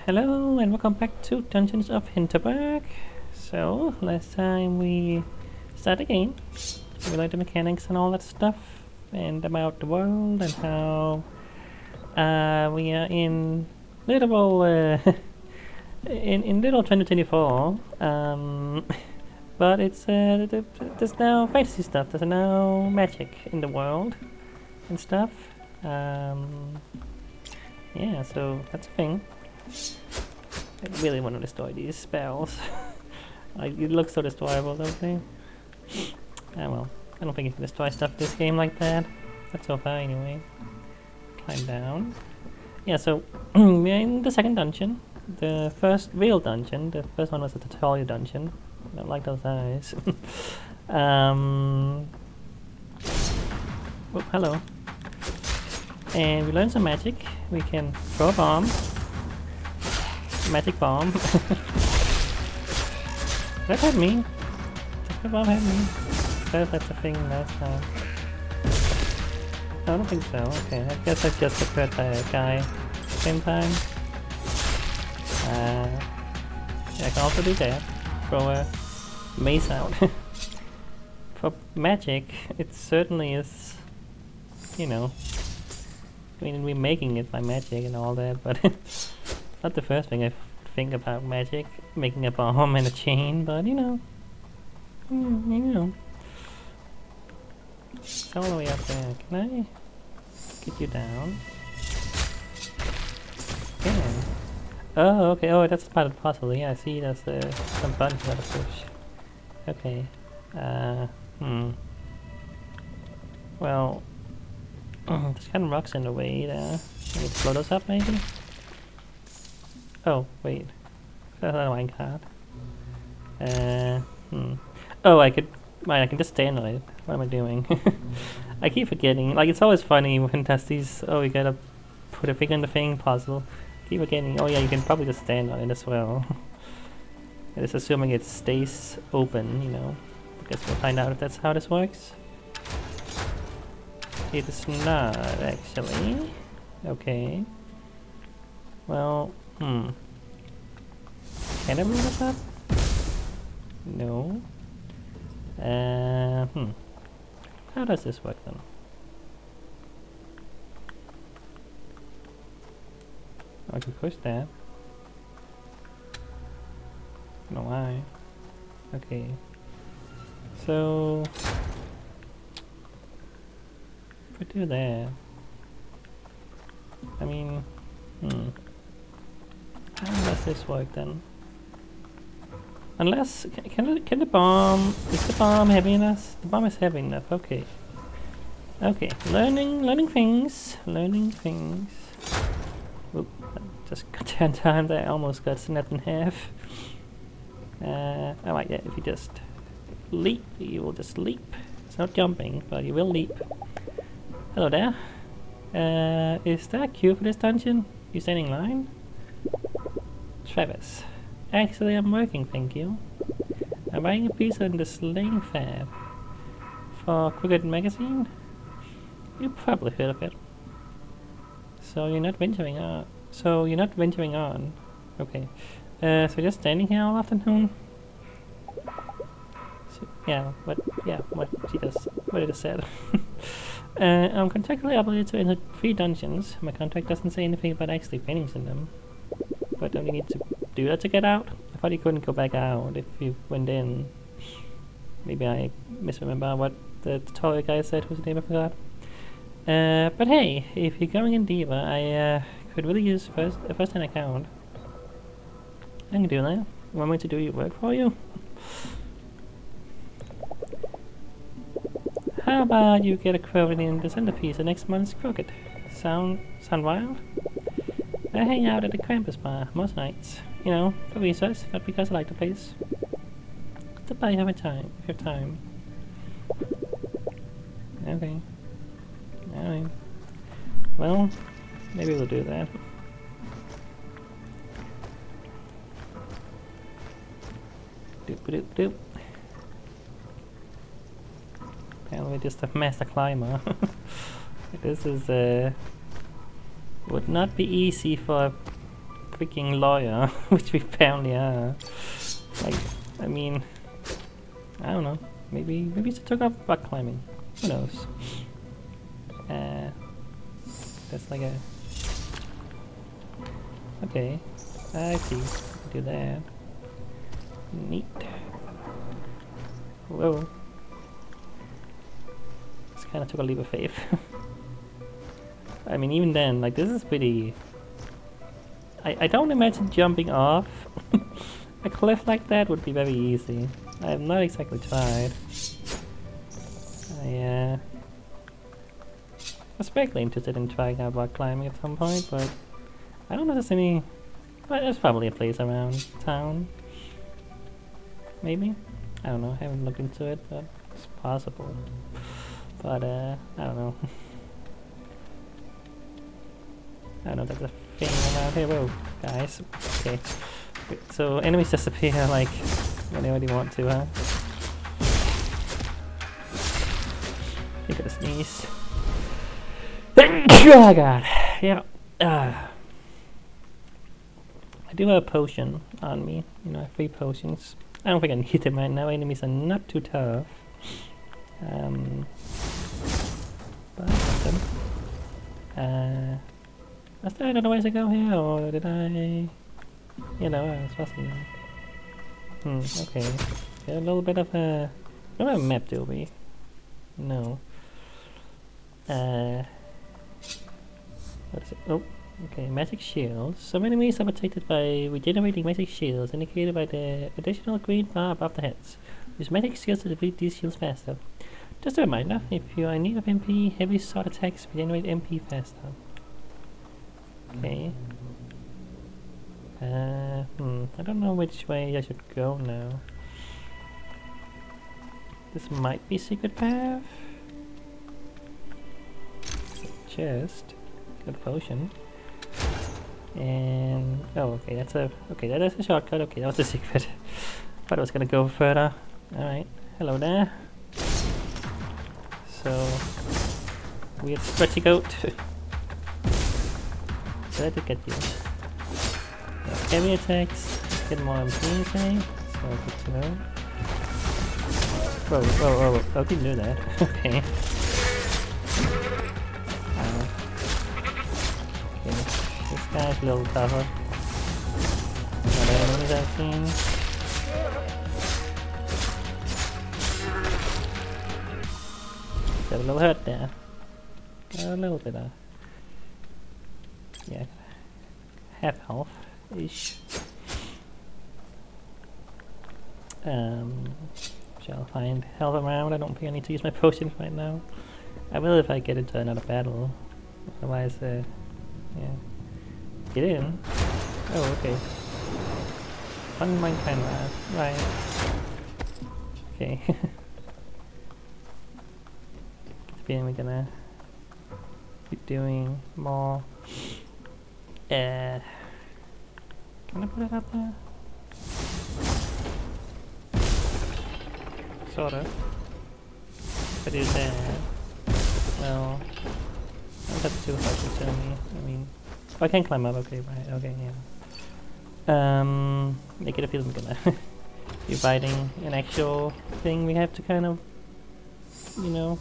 Hello and welcome back to Dungeons of Hinterberg. So, last time we started the game, we learned the mechanics and all that stuff, and about the world and how we are in little in little 2024. But it's there's now fantasy stuff. There's now magic in the world and stuff. Yeah, so that's a thing. I really want to destroy these spells. Like, it looks so destroyable, don't they? Ah well, I don't think you can destroy stuff in this game like that. Not so far anyway. Climb down. Yeah, so we're in the second dungeon. The first real dungeon. The first one was a tutorial dungeon. I don't like those eyes. Oh, hello. And we learned some magic. We can throw a bomb. Magic bomb. That hurt me. Does the bomb hurt me? That's the thing last time. I don't think so. Okay, I guess I just got hurt by a guy at the same time. Yeah, I can also do that. Throw a mace out. For magic, it certainly is, you know, I mean, we're making it by magic and all that, but it's not the first thing I think about magic, making a bomb and a chain, but you know. It's all the way up there. Can I get you down? Yeah. Oh, okay. Oh, that's part of the puzzle. Yeah, I see there's some buttons you gotta push. Okay. Well, there's kind of rocks in the way there. I need to blow those up, maybe? Oh, wait. That's not a mine card. Oh, I can just stand on it. What am I doing? I keep forgetting. Like, it's always funny when there's these, oh, you gotta put a thing on the thing puzzle. Keep forgetting, oh yeah, you can probably just stand on it as well. Just assuming it stays open, you know. Because we'll find out if that's how this works. It is not, actually. Okay. Well, Can I move this up? No. How does this work then? I can push that. No, why? Okay. So if we do that, I mean, how does this work then? Unless, can the bomb, is the bomb heavy enough? The bomb is heavy enough, okay. Okay, learning things. Oop, just got 10 times, I almost got snapped in half. Oh right, yeah, if you just leap, you will just leap. It's not jumping, but you will leap. Hello there. Is there a queue for this dungeon? You standing in line? Travis. Actually, I'm working, thank you. I'm buying a piece on the Slaying Fab. For Cricket Magazine? You probably heard of it. So you're not venturing on. Okay. So just standing here all afternoon? So, what it just said. I'm contractually obligated to enter 3 dungeons. My contract doesn't say anything about actually finishing them. But don't you need to do that to get out? I thought you couldn't go back out if you went in. Maybe I misremember what the tutorial guy said, whose name I forgot. But hey, if you're going in Diva, I could really use a first-hand account. I can do that. You want me to do your work for you? How about you get a quote in the centerpiece of next month's crooked? Sound wild? I hang out at the Krampus bar most nights. You know, for research, not because I like the place. To buy you have time. Okay. Alright. Well, maybe we'll do that. Doop. Apparently just a master climber. This is would not be easy for a freaking lawyer, which we apparently are. Like, I mean, I don't know. Maybe we should talk about rock climbing. Who knows? That's like a... Okay, I see. Do that. Neat. Whoa. Just kind of took a leap of faith. I mean, even then, like, this is pretty... I don't imagine jumping off a cliff like that would be very easy. I have not exactly tried. I was vaguely interested in trying out rock climbing at some point, but I don't know if there's any... But there's probably a place around town. Maybe? I don't know, I haven't looked into it, but it's possible. But I don't know. I don't know if there's a thing around here. Whoa, guys. Okay. Wait, so enemies disappear like whenever they want to, huh? I gotta sneeze. Oh god. Yeah. I do have a potion on me. You know, I have 3 potions. I don't think I need them right now. Enemies are not too tough. But was there another way to go here, or did I... You know, I was supposed to... okay. Got a little bit of a... What about a map, do we? No. What is it? Oh, okay. Magic shields. Some enemies are protected by regenerating magic shields, indicated by the additional green bar above the heads. Use magic shields to defeat these shields faster. Just a reminder, if you are in need of MP, heavy sword attacks regenerate MP faster. Okay. I don't know which way I should go now. This might be secret path. Chest. Good potion. And oh, okay, that's a shortcut. Okay, that was a secret. Thought I was gonna go further. All right, hello there. So weird stretchy goat. Did I did get you? Heavy attacks. Get more MP, say. So good to know. Whoa! Oh, didn't do that. Okay. Okay, this guy's a little tougher. What enemies I've seen. Got a little hurt there. Got a little bit of... Yeah, half health-ish. Shall find health around. I don't think I need to use my potions right now. I will if I get into another battle. Otherwise, yeah. Get in. Oh, okay. Fun mine kind of right. Okay. Then we're gonna be doing more. Can I put it up there? Sorta. If I do that, well, that's too hard to tell me. I mean, oh, I can climb up. Okay, right. Okay, yeah. I get a feeling we're gonna be fighting an actual thing. We have to kind of, you know,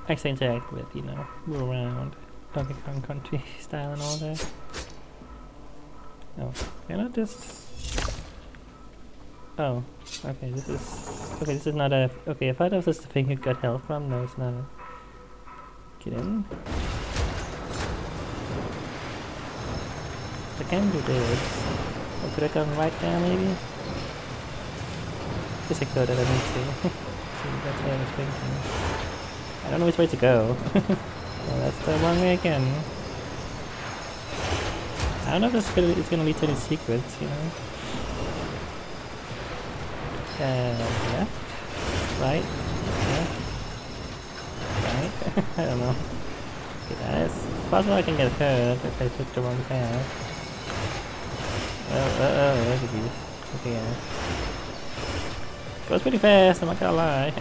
actually interact with, you know, move around, Donkey Kong Country style and all that. Oh, can I just... Oh, okay, this is not a... Okay, I thought that was just the thing you got health from. No, it's not. Get in. I can do this. Oh, could I come right there, maybe? Guess I could, I don't need to. See, that's what I was thinking. I don't know which way to go. Well, that's the wrong way again. I don't know if it's gonna lead to any secrets, you know. Left, right, left, right. I don't know. Okay, guys. It's possible I can get hurt if I took the wrong path. Oh, look at these. Okay, yeah. Goes pretty fast, I'm not gonna lie.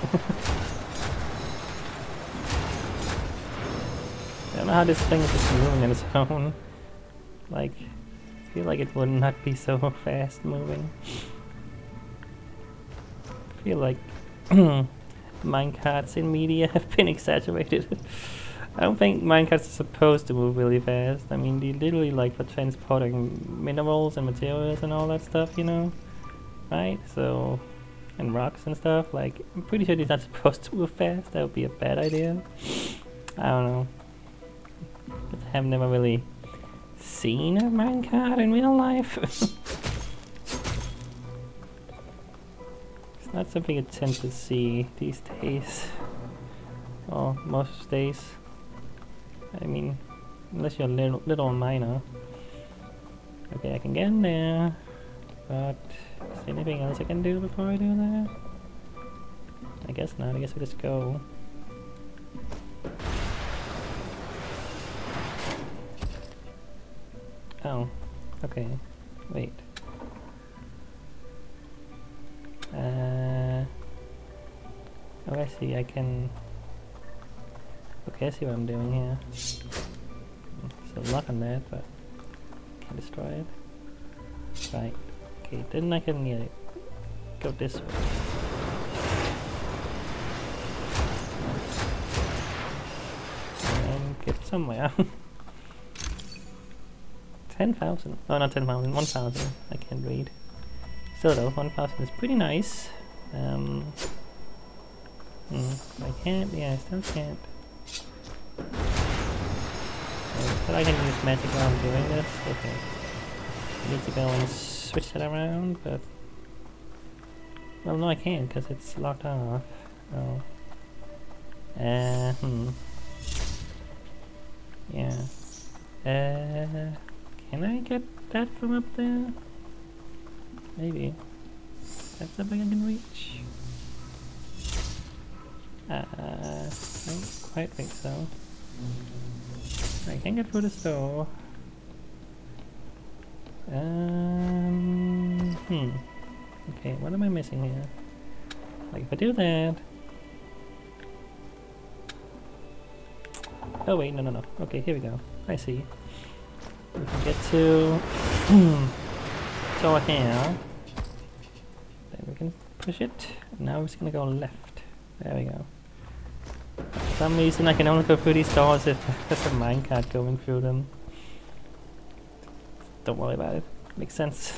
know how this thing is just moving on its own. Like, I feel like it would not be so fast moving. I feel like minecarts in media have been exaggerated. I don't think minecarts are supposed to move really fast. I mean, they literally like for transporting minerals and materials and all that stuff, you know? Right? So, and rocks and stuff. Like, I'm pretty sure they're not supposed to move fast. That would be a bad idea. I don't know. But I have never really seen a minecart in real life. It's not something I tend to see these days. Or most days. I mean, unless you're a little miner. Okay, I can get in there. But is there anything else I can do before I do that? I guess not. I guess we just go. Oh, okay. Wait. Oh, I see. I can. Okay, I see what I'm doing here. There's a lock on that, but can't destroy it. Right. Okay, then I can go this way. And get somewhere. 10,000. Oh, not 10,000. 1,000. I can't read. Still though, 1,000 is pretty nice. I can't. Yeah, I still can't. But I can use magic while I'm doing this. Okay. I need to go and switch that around, but well, no, I can't because it's locked off. Oh. Yeah. Can I get that from up there? Maybe. That's something I can reach. I don't quite think so. I can't get through this door. Okay, what am I missing here? Like if I do that. Oh wait, no. Okay, here we go. I see. We can get to door here. Then we can push it. Now it's gonna go left. There we go. For some reason I can only go through these doors if there's a minecart going through them. Don't worry about it. Makes sense.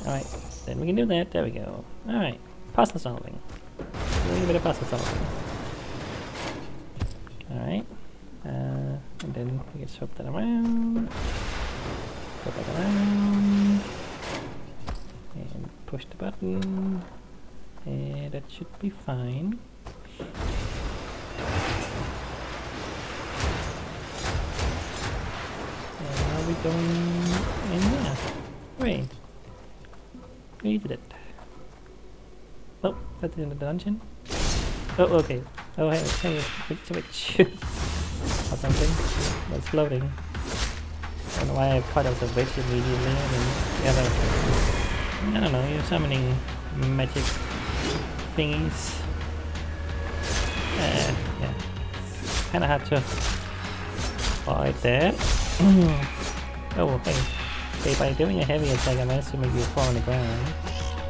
Alright, then we can do that. There we go. Alright, puzzle solving. A little bit of puzzle solving. Alright. And then we can swap that around. Go back around. And push the button. And that should be fine. And now we're going in there. Wait. We did it. Oh, that's in the dungeon. Oh, okay. Oh, hey, switch. Or something. That's floating. I don't know why I thought it was a witch immediately. I mean, the other. I don't know, you're summoning magic thingies. Yeah. It's kinda hard to avoid that. Oh, hey. Okay, by doing a heavy attack, I might assume you fall on the ground.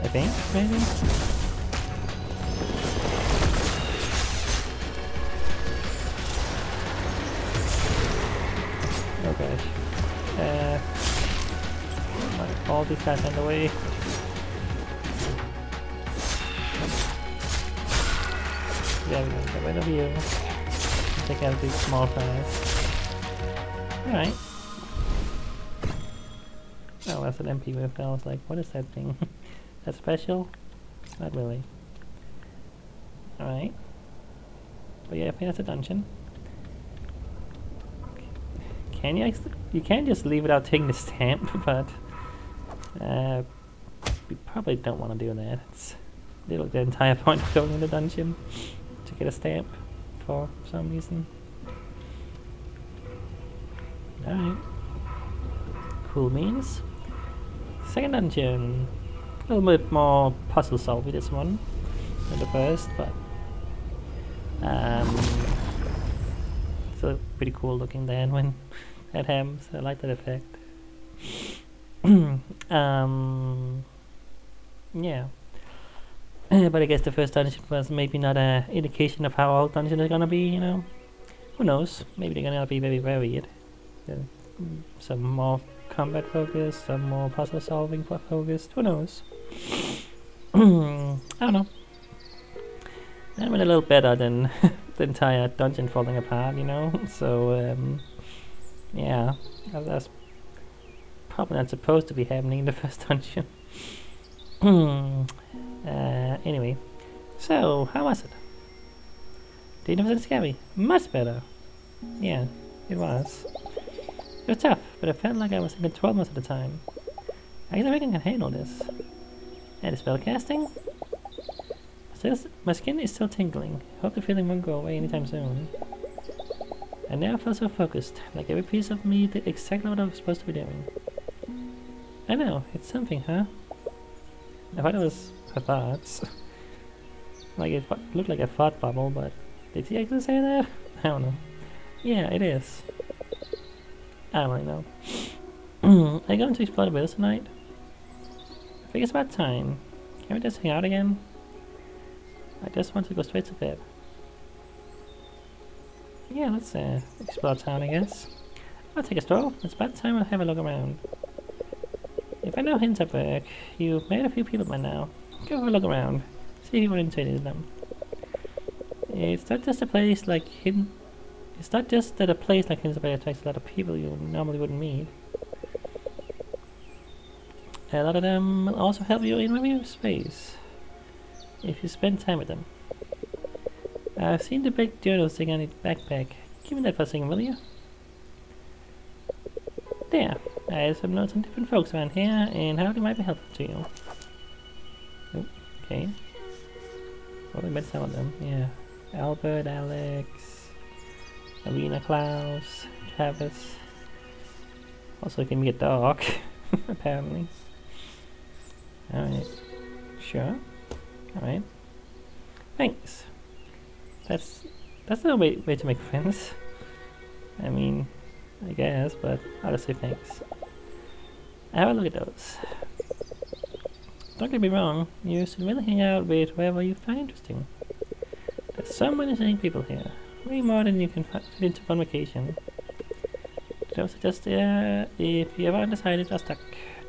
I think, maybe? Oh gosh. All these guys in the way. There we go, get rid of you. Take out these small guys. Alright. Oh, that's an MP whip. I was like, what is that thing? That's special? Not really. Alright. But yeah, I think that's a dungeon. Can you actually? You can't just leave without taking the stamp, but we probably don't want to do that. It's literally the entire point of going in the dungeon to get a stamp for some reason. Alright. Cool beans. Second dungeon. A little bit more puzzle solving this one than the first, but still pretty cool looking then when that happens. I like that effect. Yeah. But I guess the first dungeon was maybe not an indication of how all dungeons are gonna be, you know? Who knows? Maybe they're gonna be very varied. Some more combat focused, some more puzzle solving focused. Who knows? I don't know. That went a little better than the entire dungeon falling apart, you know? So, yeah. That's probably not supposed to be happening in the first dungeon. Anyway. So, how was it? Did it wasn't scary? Much better. Yeah, it was. It was tough, but it felt like I was in control most of the time. I guess I reckon I can handle this. And the spell casting? My skin is still tingling. Hope the feeling won't go away anytime soon. And now I feel so focused, like every piece of me did exactly what I was supposed to be doing. I know, it's something, huh? I thought it was her thoughts. Like it looked like a thought bubble, but did he actually say that? I don't know. Yeah, it is. I don't really know. Are you going to explore the village tonight? I think it's about time. Can we just hang out again? I just want to go straight to bed. Yeah, let's explore town, I guess. I'll take a stroll. It's about time I'll have a look around. If I know Hinterberg, you've met a few people by now. Go have a look around. See if you want into any of them. It's not just a place like It's not just that a place like Hinterberg attracts a lot of people you normally wouldn't meet. A lot of them will also help you in your space if you spend time with them. I've seen the big journal thing on your backpack. Give me that for a second, will you? There. I have some notes on different folks around here and how they might be helpful to you. Oh, okay. Well, we met some of them, yeah. Albert, Alex, Arena, Klaus, Travis. Also give me a dog, apparently. Alright. Sure. Alright. Thanks. That's no way to make friends. I mean, I guess, but I'll just say thanks. Have a look at those. Don't get me wrong, you should really hang out with whoever you find interesting. There's so many interesting people here. Way more than you can fit into one vacation. So suggest if you ever undecided or stuck,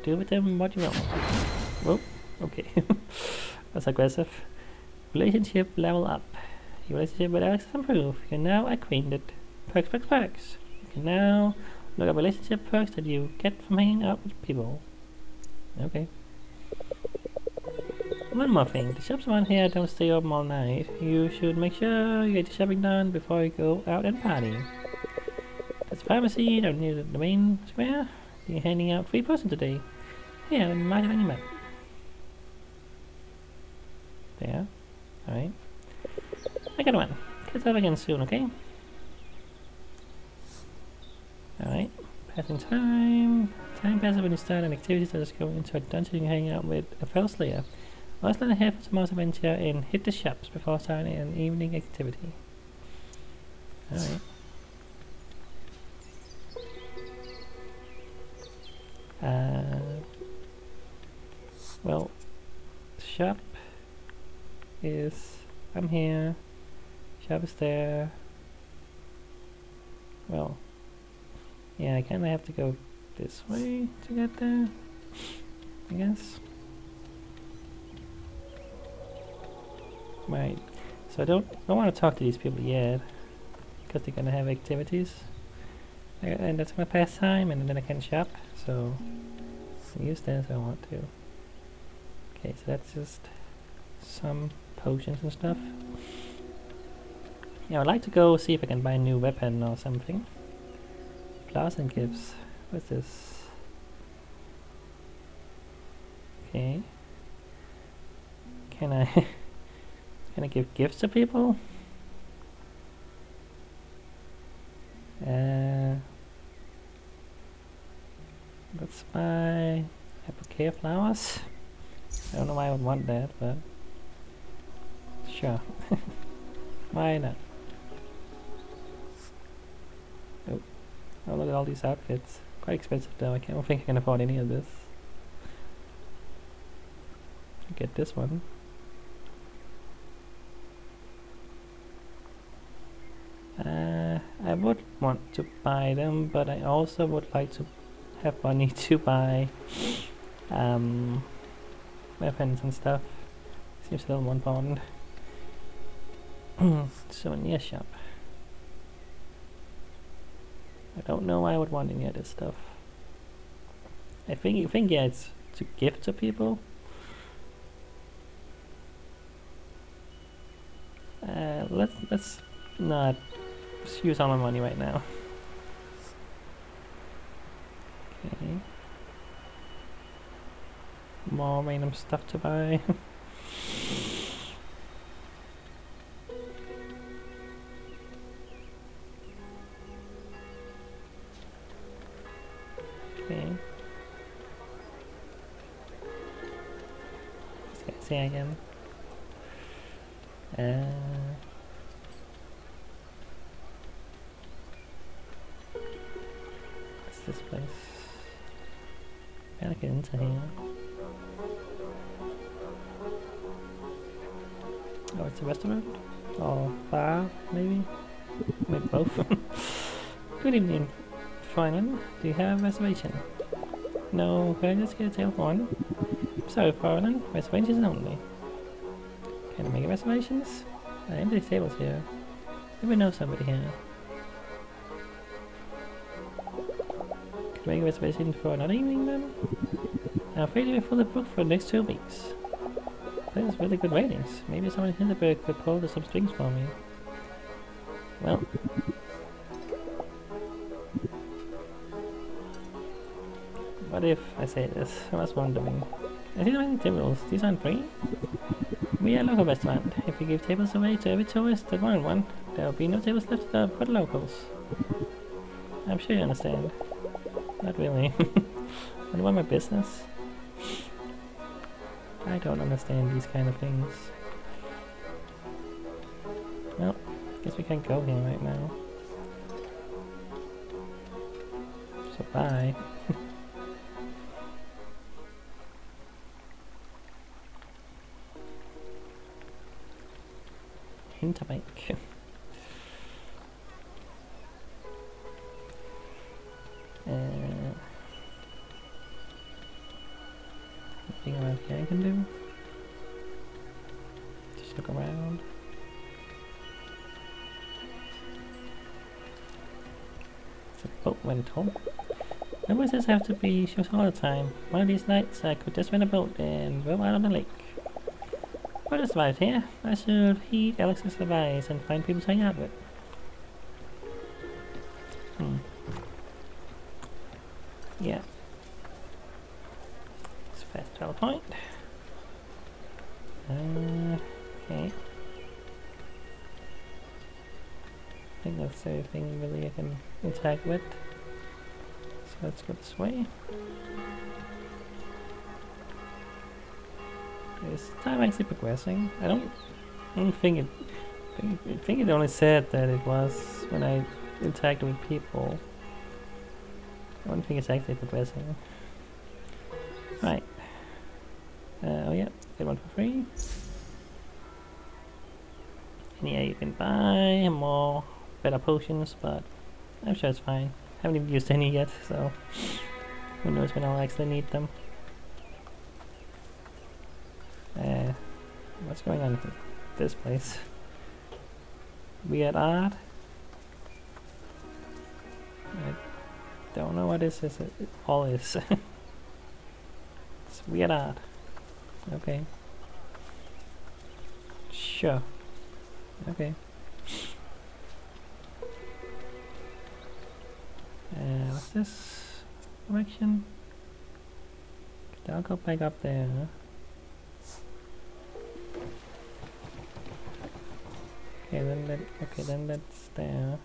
do with them what you want. Whoa, okay. That's aggressive. Relationship level up. Your relationship with Alex has improved. You're now acquainted. Perks, perks, perks. You can now look at relationship perks that you get from hanging out with people. Okay. One more thing, the shops around here don't stay open all night. You should make sure you get your shopping done before you go out and party. There's a pharmacy down near the main square. You're handing out free potions today. Here, let me mark it on your map. There. Alright. I got one. Catch up again soon, okay? Alright. Passing time. Time passes when you start an activity such as going into a dungeon and hanging out with a fellow slayer. Let's let ahead for some more adventure and hit the shops before starting an evening activity. Alright. Well, shop is... I'm here. Shop is there. Well, yeah, I kinda have to go this way to get there, I guess. Right, so I don't want to talk to these people yet, because they're gonna have activities, and that's my pastime, and then I can shop, so I can use this if I want to. Okay, so that's just some potions and stuff. Yeah, I'd like to go see if I can buy a new weapon or something. Flowers and gifts. What's this? Okay. Can I can I give gifts to people? Let's buy a bouquet of flowers. I don't know why I would want that, but sure. Why not? Oh, oh, look at all these outfits. Quite expensive though. I don't think I can afford any of this. Get this one. I would want to buy them, but I also would like to have money to buy weapons and stuff. Seems a little more important. Souvenir shop. I don't know why I would want any of this stuff. I think yeah, it's to give to people. Let's not use all my money right now. Okay. More random stuff to buy. Okay. Let's see again. What's this place? Gotta get into here. Oh, it's a restaurant? Or bar, maybe? Maybe both. Good evening, foreigner. Do you have a reservation? No, can I just get a table for one? Sorry, foreigner. Reservations only. Can I make reservations? Empty tables here. Maybe know somebody here. Can I make a reservation for another evening then? I'm afraid we're fully booked for the next 2 weeks. There's really good ratings. Maybe someone in Hinterberg could pull some strings for me. Well. What if I say this? I was wondering. I see many tables. These aren't free? We are a local restaurant. If we give tables away to every tourist that wanted one, there will be no tables left for the locals. I'm sure you understand. Not really. And what my business? I don't understand these kind of things. Well, guess we can't go here right now. So bye. Hinterberg. Nothing around here I can do. Just look around. It's a boat rental. Why does this have to be shows all the time? One of these nights I could just rent a boat and row out on the lake. What is right here? I should heed Alex's advice and find people to hang out with. Yeah. It's fast travel point. Okay. I think that's everything really I can interact with. So let's go this way. Is time actually progressing? I don't think it. I think it only said that it was when I interacted with people. I don't think it's actually progressing. Right. Oh yeah, get one for free. And yeah, you can buy more better potions, but I'm sure it's fine. I haven't even used any yet, so who knows when I'll actually need them. What's going on in this place? Weird art? I don't know what this is. It all is. It's weird art. Okay. Sure. Okay. What's this direction? I'll go back up there. Okay, then that's there.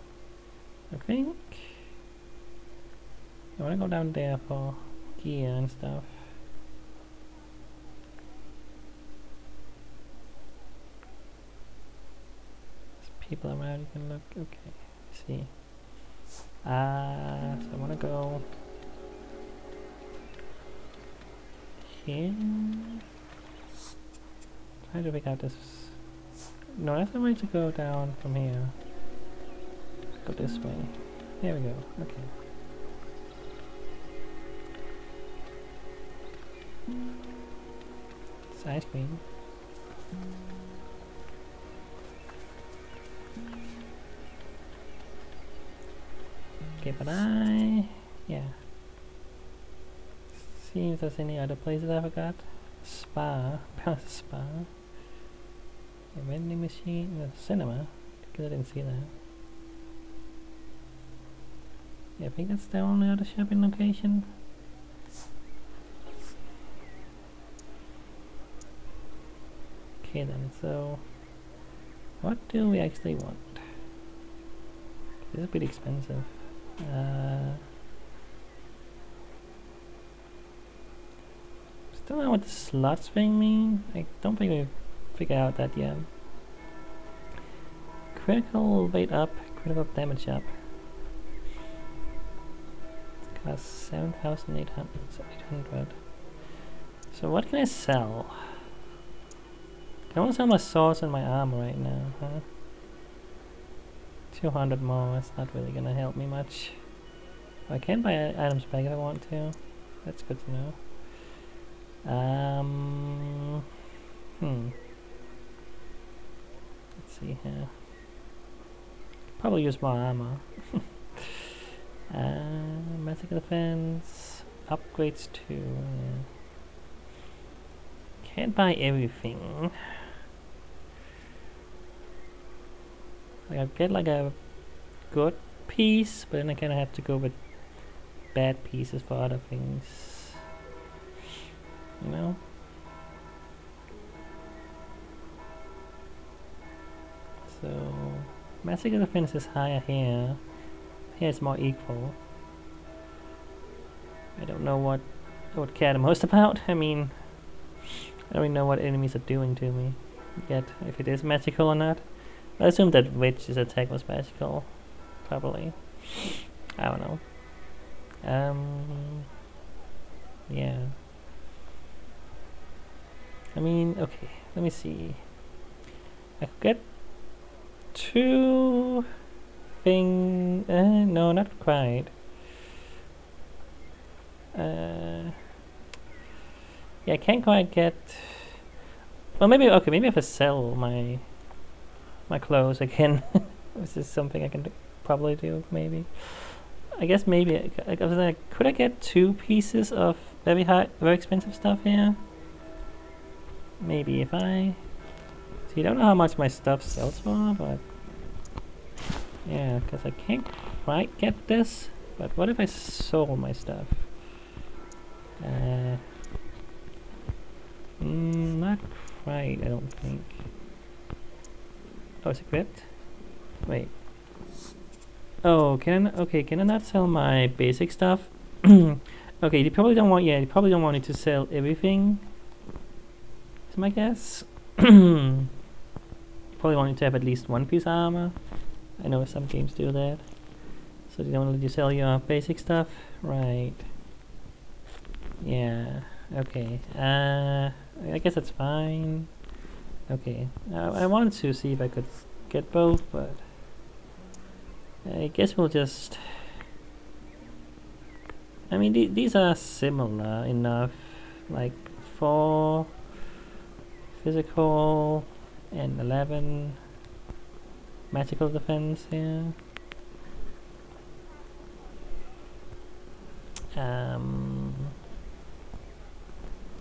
I think I wanna go down there for gear and stuff. There's people around, you can look. Okay, see. So I wanna go here. Try to figure out this. No, that's the way to go down from here. Go this way. Here we go. Okay. It's ice cream. Okay, but yeah. See if there's any other places I forgot. Spa. Spa. A vending machine. The cinema. Because I didn't see that. Yeah, I think that's the only other shopping location. Okay then, so what do we actually want? This is pretty expensive. Still don't know what the slots thing mean. I don't think we've figured out that yet. Critical weight up, critical damage up. It costs 7,800. So what can I sell? I want to sell my swords and my armor right now, huh? 200 more, that's not really gonna help me much. I can buy items back if I want to. That's good to know. Let's see here. Probably use more armor. Magic defense. Upgrades too. Yeah. Can't buy everything. Like I get like a good piece, but then I kinda have to go with bad pieces for other things. You know? So magic defense is higher here. Here it's more equal. I don't know what I would care the most about. I mean, I don't even know what enemies are doing to me yet, if it is magical or not. I assume that Witch's attack was magical. Probably. I don't know. Yeah. I mean, okay, let me see. I could get two things. No, not quite. Yeah, I can't quite get. Well, maybe okay. Maybe if I sell my clothes again, this is something I can probably do. Maybe. I guess maybe I was like, could I get 2 pieces of very expensive stuff here? Maybe if I. See, I don't know how much my stuff sells for, but yeah, because I can't quite get this. But what if I sold my stuff? Not quite, I don't think. Oh, it's equipped? Wait. Oh, can I not sell my basic stuff? Okay, you probably don't want, you probably don't want it to sell everything. Is my guess. You probably want it to have at least 1 piece of armor. I know some games do that. So they don't let you sell your basic stuff? Right. Yeah, okay. I guess that's fine. Okay, I wanted to see if I could get both, but I guess we'll just. I mean, these are similar enough, like 4 physical and 11 magical defense here.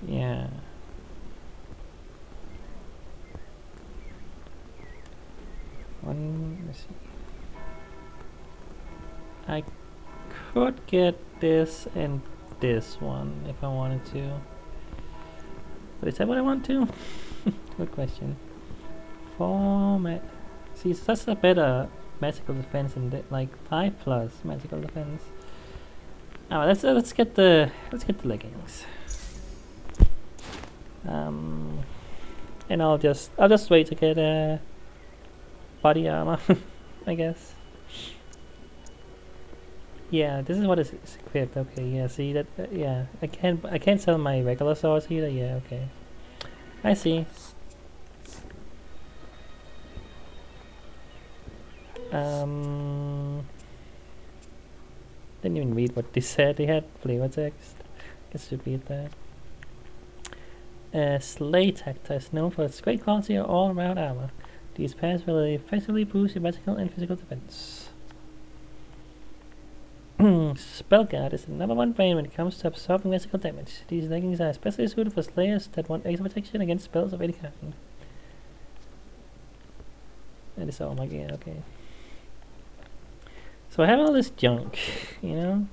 Yeah. Let's see. I could get this and this one if I wanted to. But is that what I want to? Good question. See, so that's a better magical defense than like 5+ magical defense. Oh, let's get the leggings. And I'll just wait to get body armor, I guess. Yeah, this is what is equipped. Okay, yeah. See that? Yeah, I can't sell my regular swords either. Yeah, okay. I see. Didn't even read what they said. They had flavor text. Guess repeat that. Slay Tactor is known for its great quality of all-around armor. These pairs will effectively boost your magical and physical defense. Spellguard is the #1 brand when it comes to absorbing magical damage. These leggings are especially suited for slayers that want extra protection against spells of any kind. That is all my gear, okay. So I have all this junk, you know?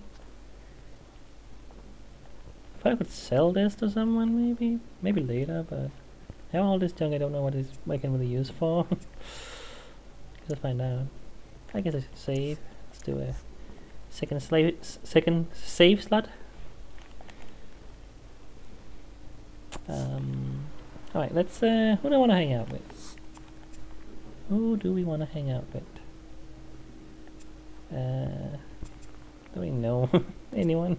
If I could sell this to someone, maybe later, but I have all this junk. I don't know what I can really use for. Let's find out. I guess I should save. Let's do a second save slot. Alright, let's who do I want to hang out with? Who do we want to hang out with? Do we know anyone?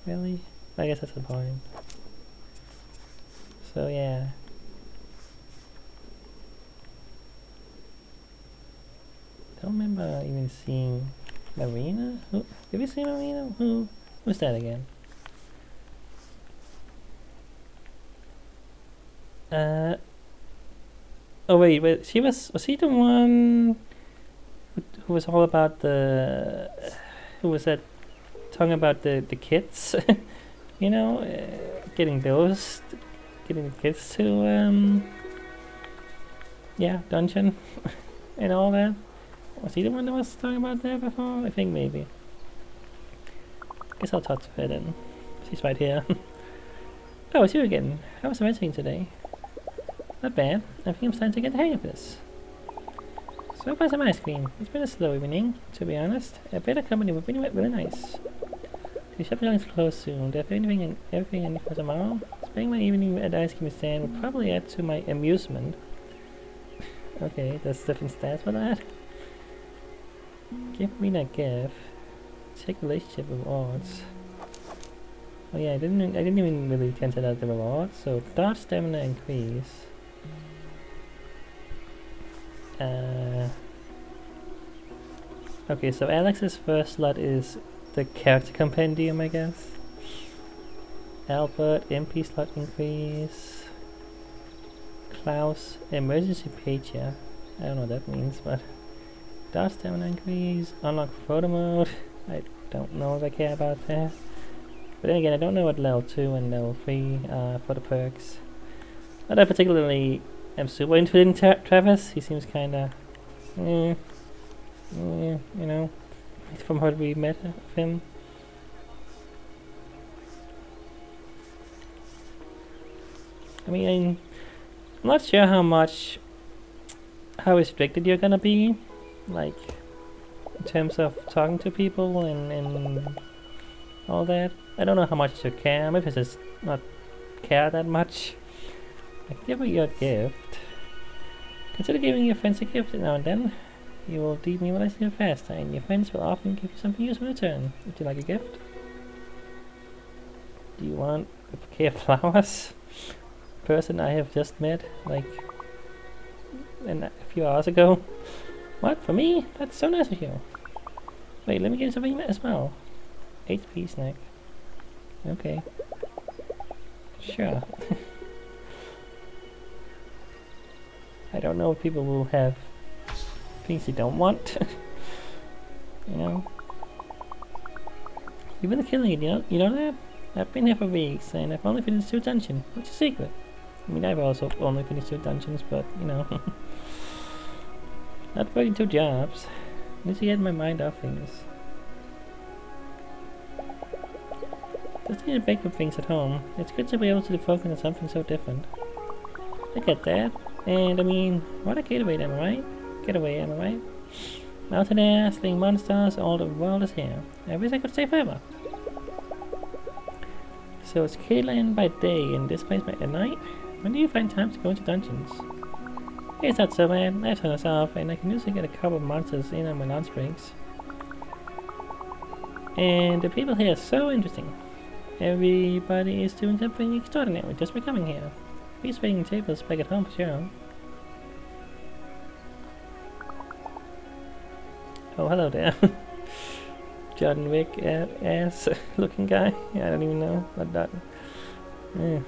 Really? I guess that's the point. So yeah. Don't remember even seeing Marina? Did we see Marina? Who's that again? Oh wait, was he the one who was all about who was that talking about the kids? You know, getting the kids to yeah, dungeon and all that. Was he the one that was talking about that before? I think maybe. Guess I'll talk to her then. She's right here. Oh, it's you again. How was the wrestling today? Not bad. I think I'm starting to get the hang of this. So buy some ice cream. It's been a slow evening, to be honest. A better company would be really nice. The shop is closed soon. Do you have everything in for tomorrow? Spending my evening at the ice cream stand would probably add to my amusement. Okay, there's different stats for that. Give me that gift. Check relationship rewards. Oh yeah, I didn't even really cancel out the rewards. So dodge stamina increase. Okay, so Alex's first slot is the character compendium, I guess. Albert, MP slot increase. Klaus, emergency page, yeah. I don't know what that means, but dodge stamina increase, unlock photo mode. I don't know if I care about that. But then again, I don't know what level 2 and level 3 are for the perks. Not that particularly I'm super interested in Travis. He seems kinda you know, from what we met of him. I mean, I'm not sure how restricted you're gonna be, like, in terms of talking to people and all that. I don't know how much you care. Maybe it's just not care that much. Like, give me your gift. Consider giving your friends a gift now and then. You will demoralize them faster, and your friends will often give you something useful in return. Would you like a gift? Do you want a bouquet of flowers? Person I have just met, like, a few hours ago. What, for me? That's so nice of you. Wait, let me get something as well. HP snack. Okay. Sure. I don't know if people will have things they don't want. You know? You've been killing it, you know that? I've been here for weeks and I've only finished 2 dungeons. What's your secret? I mean, I've also only finished 2 dungeons, but you know. Not working 2 jobs. Need to get my mind off things. Just need to break up things at home. It's good to be able to focus on something so different. I get that. And I mean, what a getaway, am I right? Getaway, am I right? Mountain air, slaying monsters, all the world is here. I wish I could stay forever. So it's Caitlin by day and this place at night? When do you find time to go into dungeons? It's not so bad. I have turned us off and I can usually get a couple of monsters in on my lunch breaks. And the people here are so interesting. Everybody is doing something extraordinary just by coming here. He's waiting tables back at home for sure. Oh, hello there. John Wick ass looking guy. Yeah, I don't even know what that. Yeah.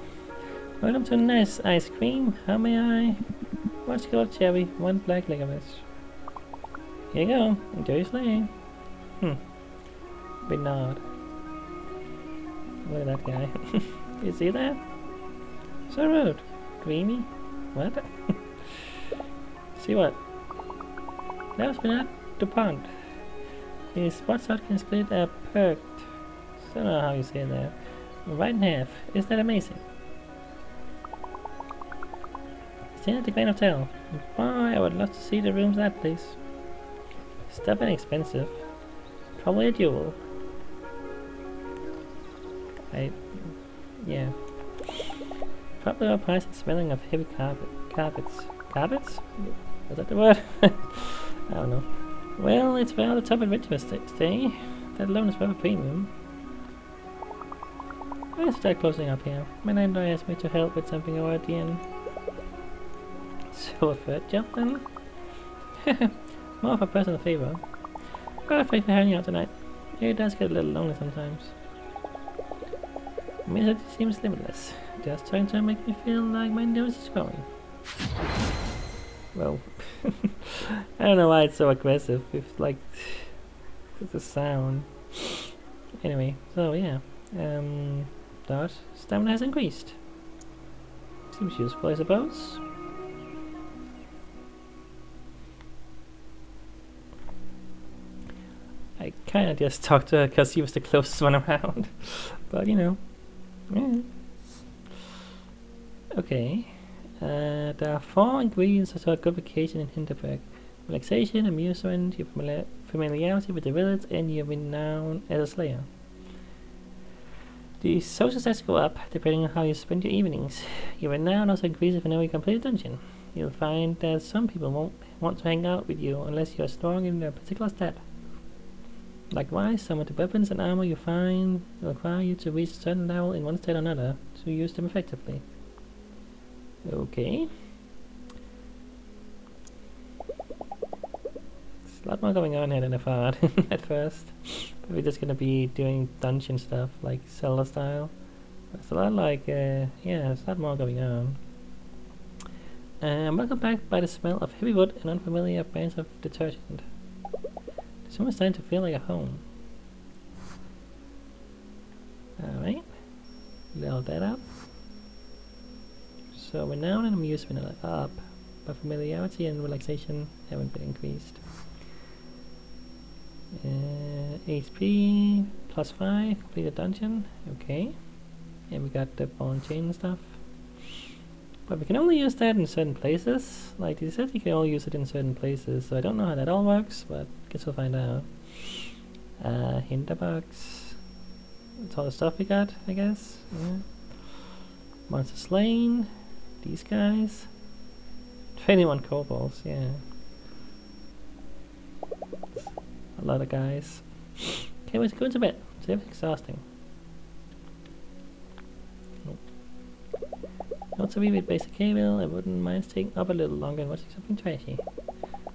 Welcome to a nice ice cream. How may I? What's called cherry? One black licorice. Here you go. Enjoy your slaying. Bernard. Look at that guy. You see that? So rude. Dreamy? What? See what? That was Bernard DuPont. His sports art can split a perked. I don't know how you say that. Right in half. Isn't that amazing? Staying at the Grand Hotel. Boy, I would love to see the rooms at that place. Stuff inexpensive. Probably a duel. Yeah. Probably our price and smelling of heavy carpets. Carpets? Was that the word? I don't know. Well, it's where all the top adventurers stay. That alone is worth a premium. Let's start closing up here. My landlord asked me to help with something over at the end. So a third job then? More of a personal favor. Well, thanks for hanging out tonight. It does get a little lonely sometimes. I mean, it seems limitless. Just trying to make me feel like my nose is growing. Well, I don't know why it's so aggressive. It's like the sound. Anyway, so yeah, that stamina has increased. Seems useful, I suppose. I kind of just talked to her because she was the closest one around, but you know, yeah. Okay. There are 4 ingredients to a good vacation in Hinterberg. Relaxation, amusement, your familiarity with the village, and your renown as a slayer. The social stats go up depending on how you spend your evenings. Your renown also increases whenever you complete a dungeon. You'll find that some people won't want to hang out with you unless you are strong in a particular stat. Likewise, some of the weapons and armor you find will require you to reach a certain level in one state or another to use them effectively. Okay. There's a lot more going on here than I thought at first. But we're just gonna be doing dungeon stuff like Zelda style. It's a lot like, yeah, there's a lot more going on. I'm welcomed back by the smell of heavy wood and unfamiliar brands of detergent. It's almost starting to feel like a home. Alright. Level that up. So renown and amusement are up, but familiarity and relaxation haven't been increased. HP plus 5, complete a dungeon, okay. And we got the ball and chain and stuff. But we can only use that in certain places. Like they said, you can only use it in certain places, so I don't know how that all works, but guess we'll find out. Hinterbergs. That's all the stuff we got, I guess. Yeah. Monster slain. These guys. 21 kobolds, yeah. A lot of guys. Okay, let's go to bed. It's exhausting. Not to be with basic cable, I wouldn't mind staying up a little longer and watching something trashy.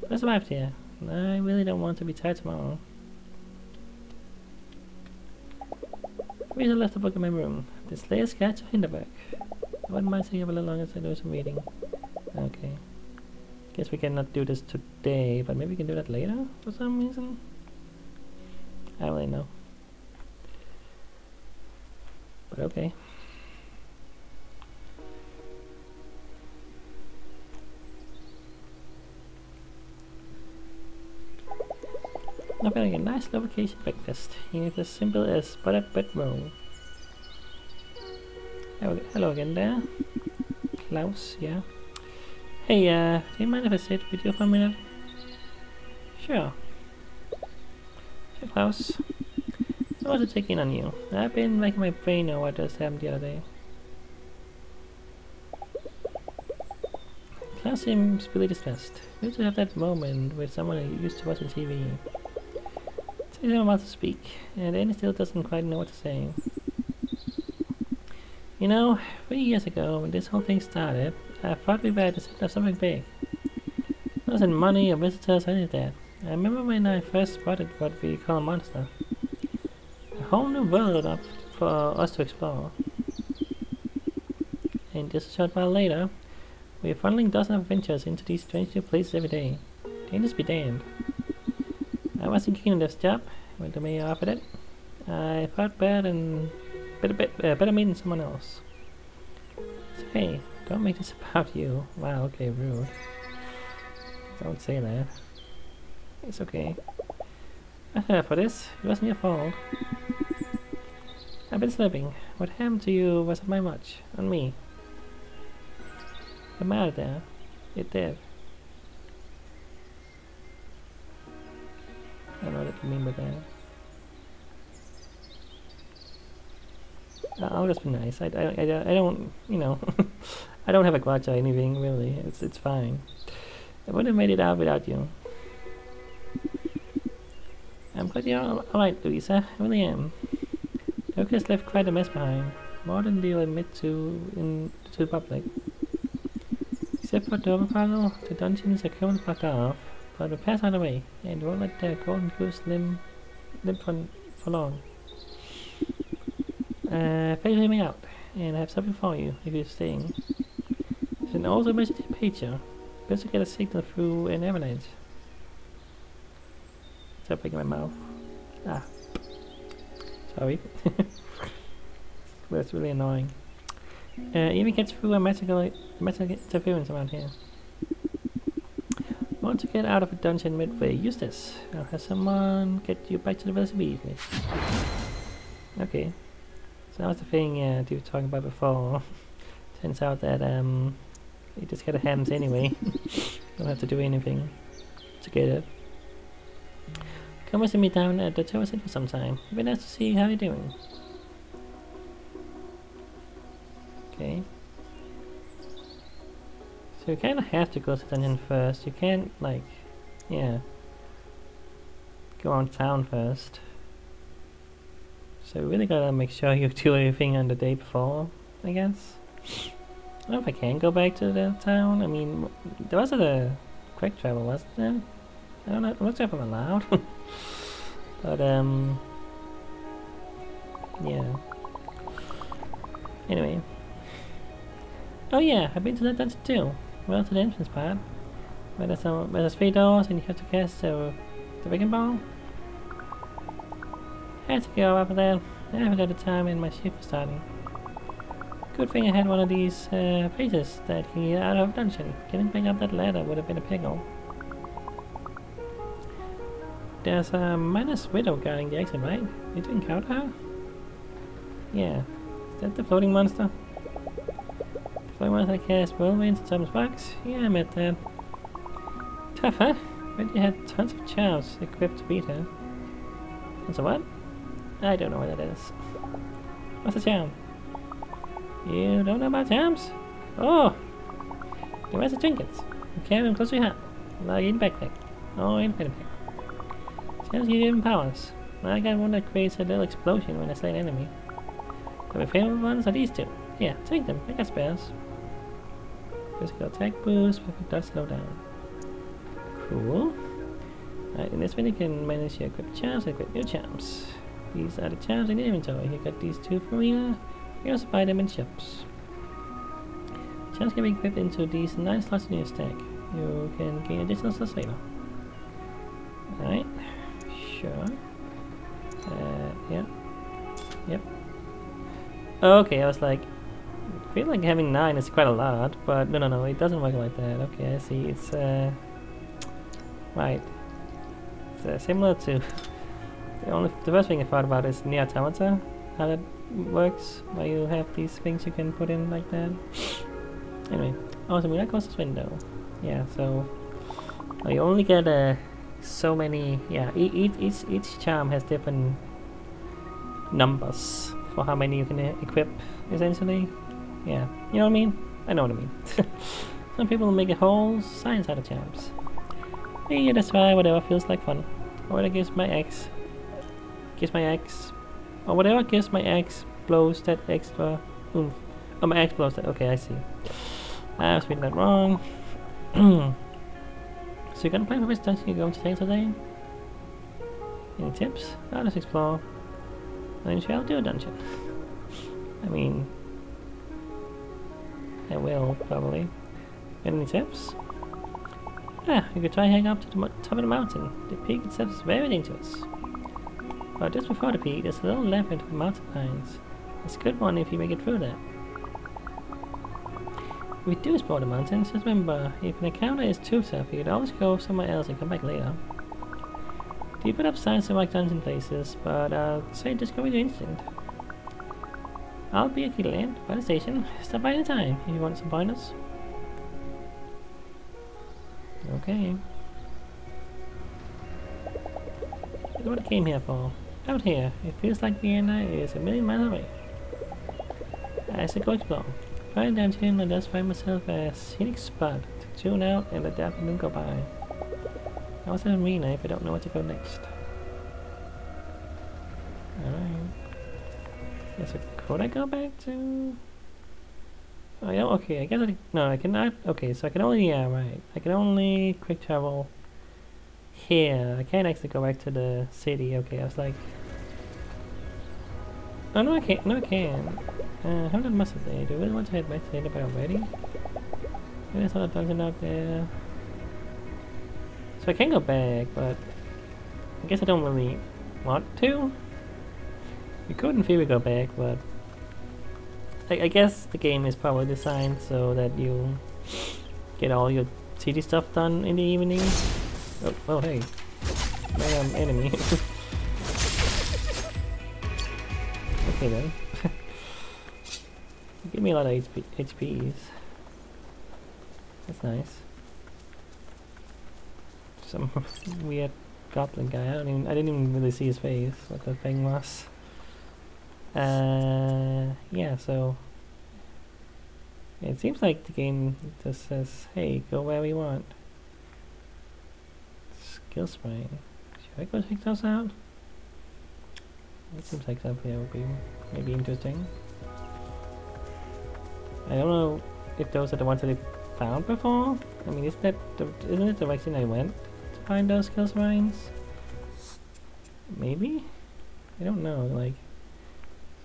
But I survived here. I really don't want to be tired tomorrow. Here's a left book in my room. The Slayer's Guide to Hinterberg. I wouldn't mind staying up a little longer so I do some reading. Okay. Guess we cannot do this today, but maybe we can do that later for some reason? I don't really know. But okay. Now getting a nice low vacation breakfast. It's as simple as buttered bread roll. Hello again there. Klaus, yeah. Hey, do you mind if I sit with you for a minute? Sure. Sure, Klaus. I want to check in on you. I've been making my brain know what just happened the other day. Klaus seems really distressed. We used to have that moment with someone who used to watch on TV. He's not about to speak, and Annie still doesn't quite know what to say. You know, 3 years ago, when this whole thing started, I thought we were at the center of something big. It wasn't money or visitors or any of that. I remember when I first spotted what we call a monster. A whole new world up for us to explore. And just a short while later, we are funneling dozens of adventures into these strange new places every day. Dangers be damned. I wasn't keen on this job when the mayor offered it. I thought better meeting someone else. So hey, don't make this about you. Wow, okay, rude. Don't say that. It's okay. I heard for this. It wasn't your fault. I've been slipping. What happened to you wasn't my much. On me. The matter there. It did. I don't know what you mean by that. I'll just be nice. I don't, you know, I don't have a grudge or anything, really. It's fine. I wouldn't have made it out without you. I'm glad you're alright, Louisa. I really am. Oak has left quite a mess behind. More than you'll admit to the public. Except for Doverfall, the dungeons are currently blocked off, but the paths are the way, and won't let the golden goose limp for long. Please hear me out, and I have something for you if you're staying. There's an old emergency pager. Best to get a signal through an avalanche. Stop breaking my mouth. Ah. Sorry. That's really annoying. Even gets through a magical interference around here. Want to get out of a dungeon midway? Use this. I'll have someone get you back to the village immediately. Okay. So that was the thing you were talking about before. Turns out that you just get a hands anyway. Don't have to do anything to get it. Come visit me down at the tower center sometime. It'd be nice to see how you're doing. Okay. So you kinda have to go to the dungeon first. You can't, like, yeah, go on town first. So you really gotta make sure you do everything on the day before, I guess. I don't know if I can go back to the town. I mean, there was a quick travel, wasn't there? I don't know. I'm not sure if I'm allowed. But, yeah. Anyway. Oh yeah, I've been to that dungeon too. Well, to the entrance part. Where there's 3 doors and you have to cast the wrecking ball. I had to go after that. I haven't got the time and my shift was starting. Good thing I had one of these pages that can get out of dungeon. Getting back up that ladder would have been a pickle. There's a minus widow guarding the exit, right? Did you encounter her? Yeah. Is that the floating monster? The floating monster that cast whirlwinds and summons bugs? Yeah, I met that. Tough, huh? But you had tons of charms equipped to beat her. And so what? I don't know what that is. What's a charm? You don't know about charms? Oh! The rest of trinkets. You carry them close to your hat. Like in backpack. Oh, in backpack. Charms give you powers. I got one that creates a little explosion when I slay an enemy. But my favorite ones are these two. Yeah, take them. I got spares. Physical attack boost, perfect dodge slowdown. Cool. Alright, in this video you can manage your equipped charms and equip new charms. These are the charms in the inventory. You got these 2 from here. You can also buy them in shops. Charms can be equipped into these 9 slots in your stack. You can gain additional slots later. Alright. Sure. Yeah. Yep. Okay, I was like, I feel like having 9 is quite a lot, but no, it doesn't work like that. Okay, I see. It's right. It's similar to the first thing I thought about is Nier Automata, how that works, where you have these things you can put in like that. Anyway, also when I close this window, yeah. So you only get so many. Yeah, each charm has different numbers for how many you can equip, essentially. Yeah, you know what I mean? I know what I mean. Some people make a whole science out of charms. Me, just try whatever feels like fun. Or I gives my ex Gives my axe, or whatever gives my axe blows that extra oomph. Oh, my axe blows that. Okay, I see. I was reading that wrong. So you're gonna play for which dungeon you're going to take today? Any tips? Oh, let's explore. Then shall do a dungeon. I mean, I will probably. Any tips? Yeah, you could try heading up to the top of the mountain. The peak itself is very dangerous. But just before the peak, there's a little left into the mountain pines. It's a good one if you make it through that. If you do explore the mountains, just remember, if an encounter is too tough, you could always go somewhere else and come back later. You put up signs to mark dungeon places, but say just go with your instinct. I'll be at Keeland by the station. Stop by anytime if you want some pointers. Okay. That's what I came here for. Out here, it feels like Vienna is a million miles away. I should go explore. Find dungeon and just find myself a scenic spot to tune out and let the afternoon go by. I was in arena if I don't know where to go next. Alright. Yeah, so could I go back to... Oh yeah, okay, I guess no, I cannot... Okay, so I can only... Yeah, right. I can only quick travel here. I can't actually go back to the city. Okay, I was like... Oh no, I can't. No, I can. How did muscle they? Do I really want to head back to Hinterberg already? Maybe I saw a dungeon out there. So I can go back, but I guess I don't really want to. We could in theory go back, but I guess the game is probably designed so that you get all your city stuff done in the evening. Oh hey, my enemy. Okay then. Give me a lot of HPs. That's nice. Some weird goblin guy. I didn't even really see his face. What the thing was. Yeah. So it seems like the game just says, "Hey, go where we want." Skill spring. Should I go check those out? It seems like something that would be maybe interesting. I don't know if those are the ones that I found before. I mean, isn't it the direction I went to find those skill shrines? Maybe? I don't know.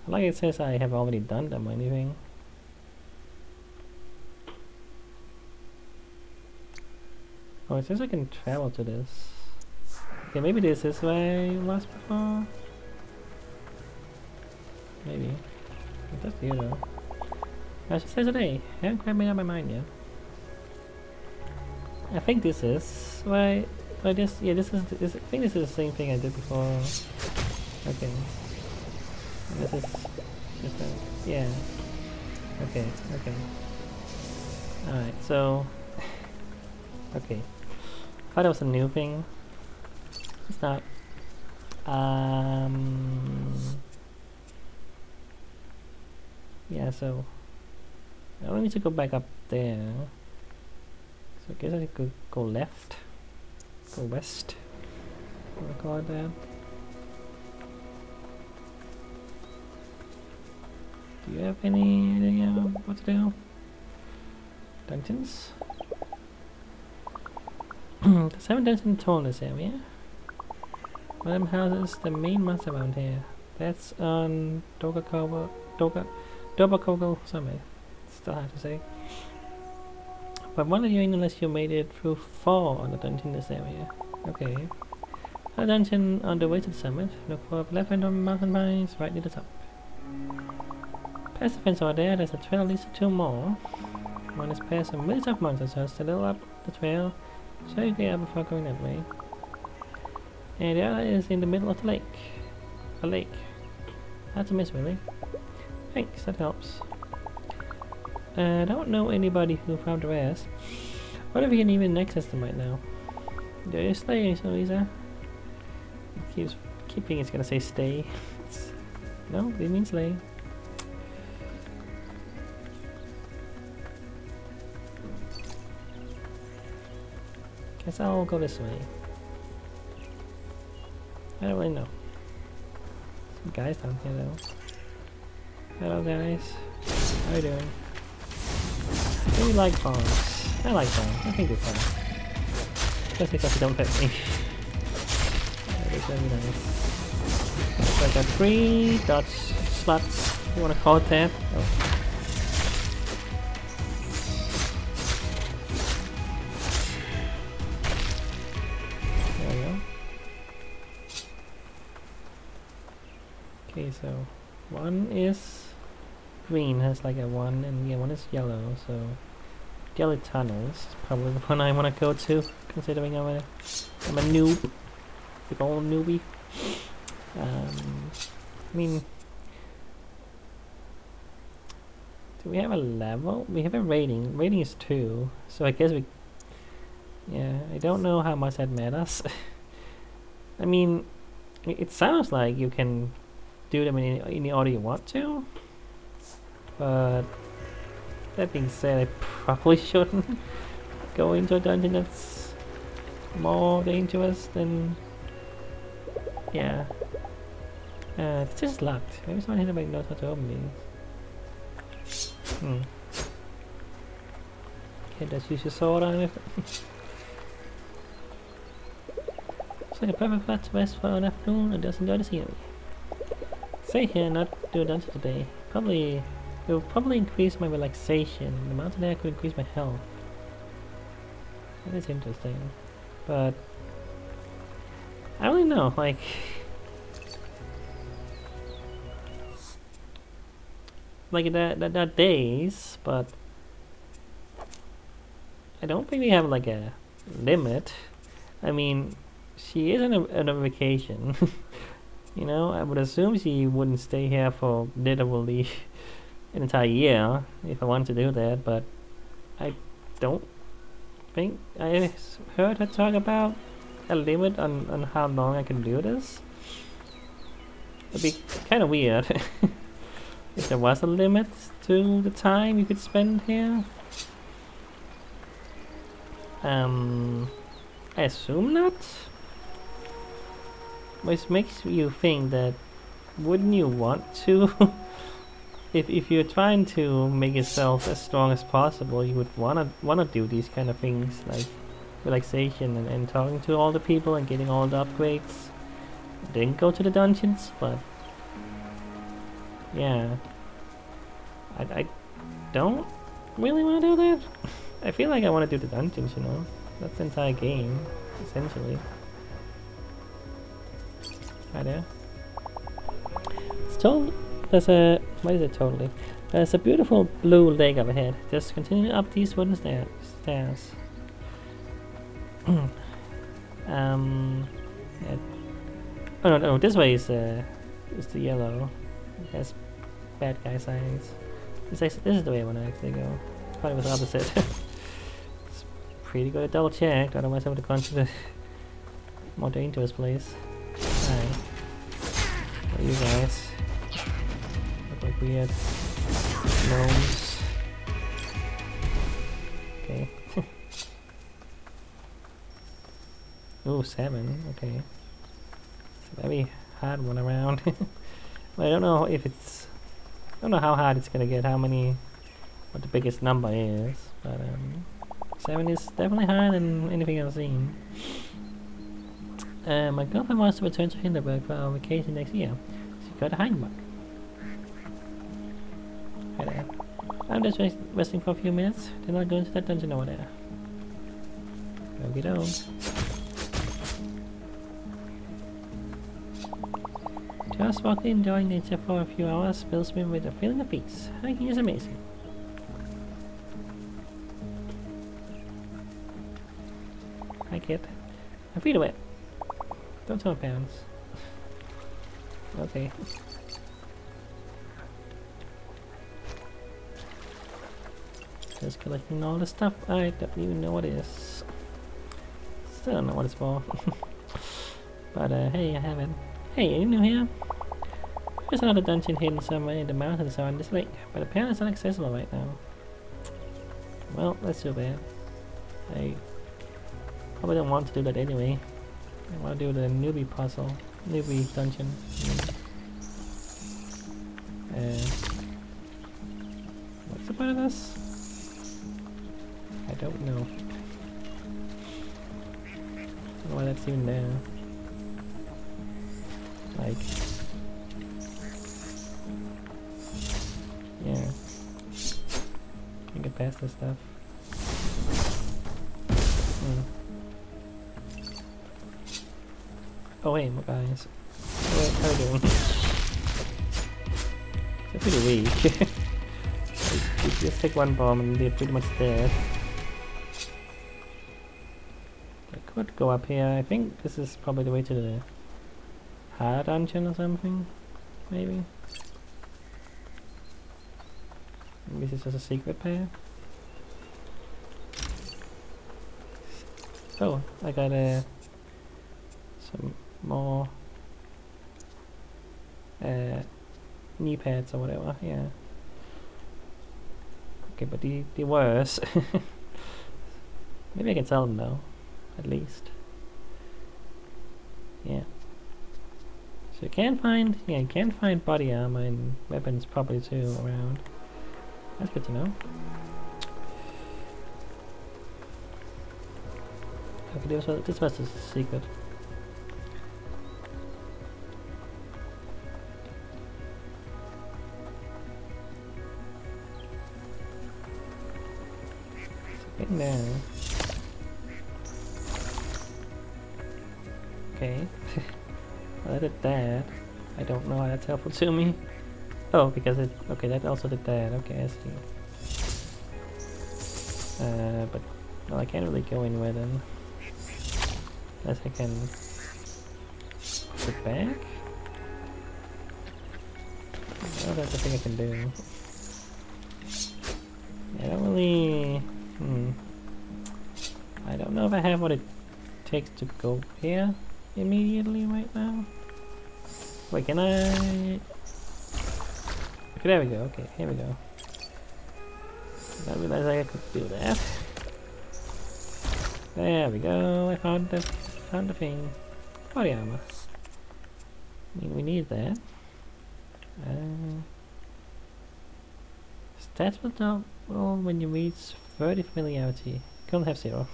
Like it says I have already done them or anything. Oh, it says I can travel to this. Okay, maybe this is where I was before. Maybe. That's here though. As it says today, I haven't quite made up my mind yet. I think this is why. I think this is the same thing I did before. Okay. And this is different. Yeah. Okay. Alright, so. Okay. I thought it was a new thing. It's not. Yeah, so. I don't need to go back up there. So I guess I could go left. Go west. What do I call it that? Do you have any idea what to do? Dungeons? There's 7 dungeons total in this area. One of them houses the main monster around here. That's on Dobakogo Summit. Still hard to say. But one of you unless you made it through 4 on the dungeon in this area. Okay. A dungeon on the way to the summit. Look for a left end on mountain pines right near the top. Past the fence over there, there's a trail that leads to 2 more. One is past some really tough monsters, so it's a little up the trail. So you get out before going that way. And the other is in the middle of the lake. A lake. That's a miss really. Thanks, that helps. I don't know anybody who found the rest. What if we can even access them right now? Do you stay, so Lisa? It keep thinking it's gonna say stay. No, it means slay. Guess I'll go this way. I don't really know. Guys down here though. Hello guys. How you doing? I really like bombs. I like bombs. I think they're fun. Especially because they don't hurt me. They're very nice. So I got 3 dodge slots. You wanna call it that? Oh. There we go. Okay, so one is green, has like a 1, and yeah, one is yellow, so yellow tunnels is probably the one I want to go to, considering I'm a noob, big old newbie. I mean, do we have a level? We have a rating. Rating is 2, so I guess we. Yeah, I don't know how much that matters. I mean, it sounds like you can do them in any order you want to, but that being said, I probably shouldn't go into a dungeon that's more dangerous than. Yeah. It's just locked. Maybe someone Hinterberg knows how to open these. Okay, let's use your sword on it. It's like a perfect spot to rest for an afternoon and just enjoy the scenery. Stay here and not do a dungeon today. It will probably increase my relaxation. The mountain air could increase my health. That is interesting. But I don't really know, like there are days, but I don't think we have like a limit. I mean, she is on a vacation. You know, I would assume she wouldn't stay here for literally an entire year if I wanted to do that, but I don't think I heard her talk about a limit on how long I can do this. It'd be kind of weird if there was a limit to the time you could spend here. I assume not. Which makes you think that wouldn't you want to if you're trying to make yourself as strong as possible, you would wanna do these kind of things like relaxation and talking to all the people and getting all the upgrades. Then go to the dungeons, but yeah, I don't really want to do that. I feel like I want to do the dungeons, you know. That's the entire game, essentially. Hi there. It's total. There's a. What is it totally? There's a beautiful blue lake up ahead. Just continue up these wooden stairs. Yeah. Oh no, this way is the yellow. It has bad guy signs. This is the way I want to actually go. Probably was the opposite. It's pretty good to double check, otherwise I would have gone to the more dangerous place. Hi. What are you guys? Look like weird gnomes. Okay. Ooh, 7. Okay. It's a very hard one around. But I don't know if it's. I don't know how hard it's gonna get. What the biggest number is. But 7 is definitely higher than anything I've seen. My girlfriend wants to return to Hinterberg for our vacation next year. She got a Hinterberg. Hi there. I'm just resting for a few minutes. Then I'll go into that dungeon over there. Okie doke. Just walking, enjoying nature for a few hours fills me with a feeling of peace. Hiking is amazing. Hi kid. My feet are wet. Don't tell my parents. Okay. Just collecting all the stuff I don't even know what it is. Still don't know what it's for. But hey, I have it. Hey, are you new here? There's another dungeon hidden somewhere in the mountains around this lake, but apparently it's inaccessible right now. Well, that's too bad. I probably don't want to do that anyway. I want to do the newbie puzzle, newbie dungeon. What's the point of this? I don't know. I don't know why that's even there. Like, yeah. Can get past this stuff. Oh wait, more guys. Oh, wait, how are you doing? They're pretty weak. Like, you just take one bomb and they're pretty much dead. I could go up here. I think this is probably the way to the hard dungeon or something. Maybe. Maybe this is just a secret path. Oh, I got some more knee pads or whatever, yeah. Okay, but the worse. Maybe I can sell them though, at least. Yeah. So you can find body armor and weapons probably too around. That's good to know. Okay, this was a secret. Getting there. Okay. Well, I did that. I don't know how that's helpful to me. Oh, because it... Okay, that also did that. Okay, I see. But... Well, I can't really go anywhere then. Unless I can... Sit back? Oh, that's the thing I can do. I don't really... I don't know if I have what it takes to go here immediately right now. Wait, can I... Okay, there we go. Okay, here we go. I didn't realize I could do that. There we go. I found the thing. Body armor. I mean, we need that. Stats will double when you reach 30 familiarity. Can't have 0.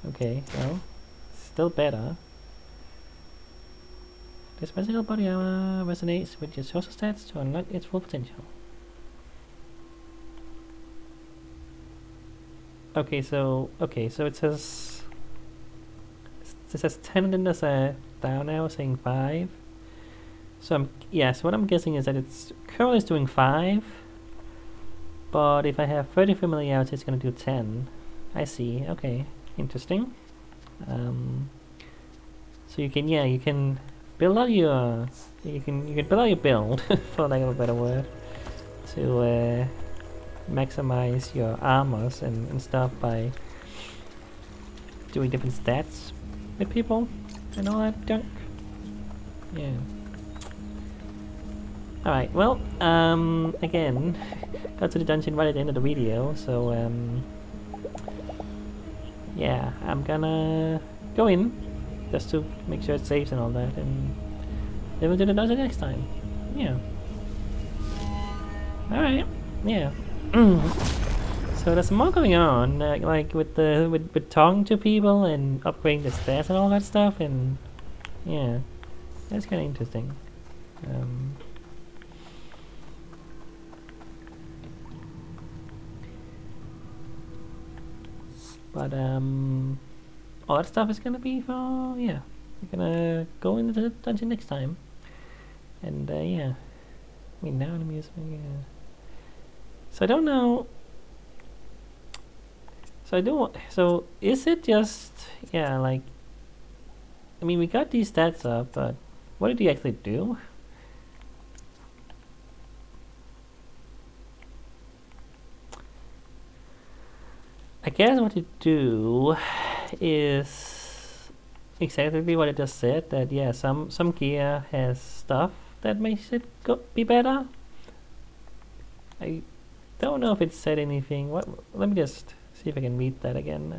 Okay, well, still better. This magical body armor resonates with your social stats to unlock its full potential. Okay, so it says 10 and there's a down arrow saying 5. So so what I'm guessing is that it's currently is doing 5, but if I have 30 familiarity, it's gonna do 10. I see. Okay, interesting. So you can build out your you can build out your build for lack of a better word to maximize your armors and stuff by doing different stats with people and all that junk. Yeah. Alright, well, again, got to the dungeon right at the end of the video, so, yeah, I'm gonna go in, just to make sure it saves and all that, and then we'll do the dungeon next time. Yeah. Alright, yeah. So there's more going on, like with talking to people and upgrading the stats and all that stuff, and yeah, that's kind of interesting. But all that stuff is gonna be for we're gonna go into the dungeon next time, and yeah, I mean now in amusement, yeah. So I don't know. So is it just like? I mean, we got these stats up, but what did he actually do? I guess what you do is exactly what I just said, that some gear has stuff that makes it be better. I don't know if it said anything. Let me just see if I can read that again.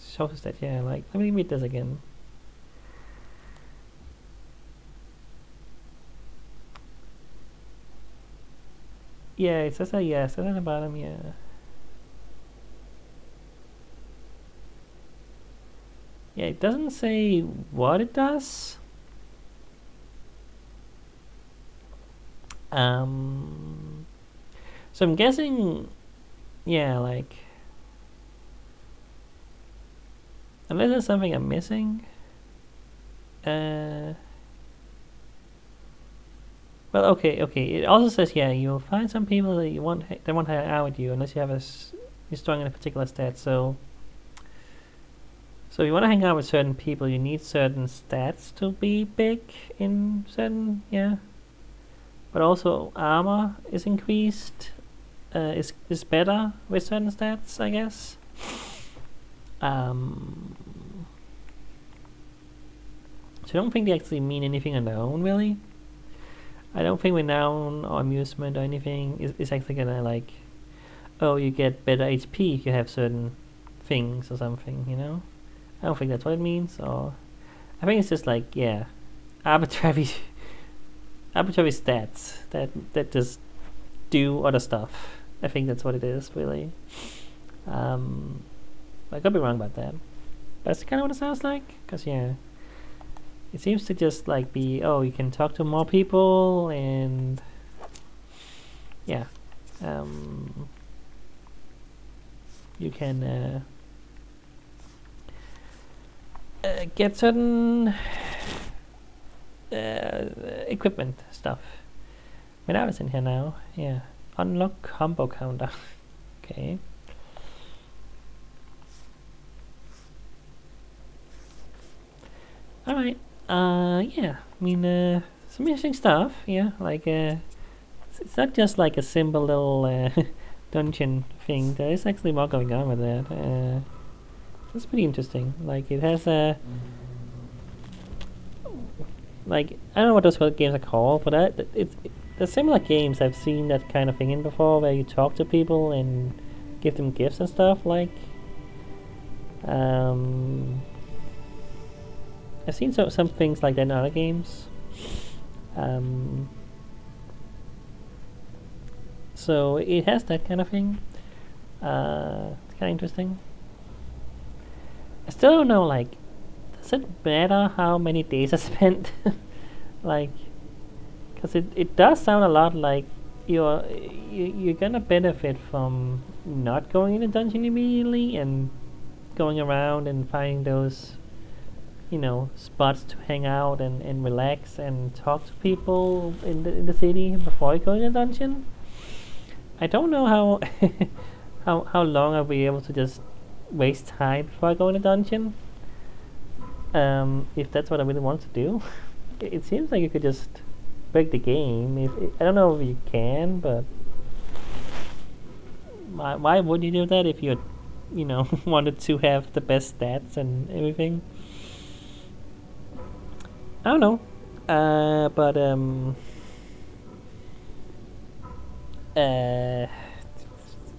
Shows that, like, let me read this again. Yeah, it says that. Yeah, it says at the bottom. Yeah. Yeah, it doesn't say what it does. So I'm guessing, yeah, like, unless there's something I'm missing. Well, okay. It also says, yeah, you'll find some people that won't hang out with you unless you have you're strong in a particular stat. So if you want to hang out with certain people, you need certain stats to be big in certain, yeah. But also armor is increased, is better with certain stats, I guess. So I don't think they actually mean anything on their own, really. I don't think renown or amusement or anything is actually gonna like, oh, you get better HP if you have certain things or something, you know? I don't think that's what it means, or I think it's just like, yeah, arbitrary stats that just do other stuff. I think that's what it is, really. I could be wrong about that. That's kind of what it sounds like, because yeah, it seems to just like be, oh, you can talk to more people, and yeah, you can get certain equipment stuff. When I was in here now, yeah, unlock combo counter. Okay. All right. Yeah. I mean, some interesting stuff. Yeah, like it's not just like a simple little dungeon thing. There is actually more going on with that. That's pretty interesting. Like it has a like I don't know what those games are called, but the similar games I've seen that kind of thing in before, where you talk to people and give them gifts and stuff. Like, I've seen some things like that in other games. So it has that kind of thing. It's kind of interesting. I still don't know, like, does it matter how many days I spent? Like, because it does sound a lot like you're gonna benefit from not going in a dungeon immediately and going around and finding those, you know, spots to hang out and relax and talk to people in the city before you go in a dungeon. I don't know how how long I'll be able to just waste time before I go in a dungeon. If that's what I really want to do, it seems like you could just break the game. I don't know if you can, but why would you do that if you, wanted to have the best stats and everything? I don't know, but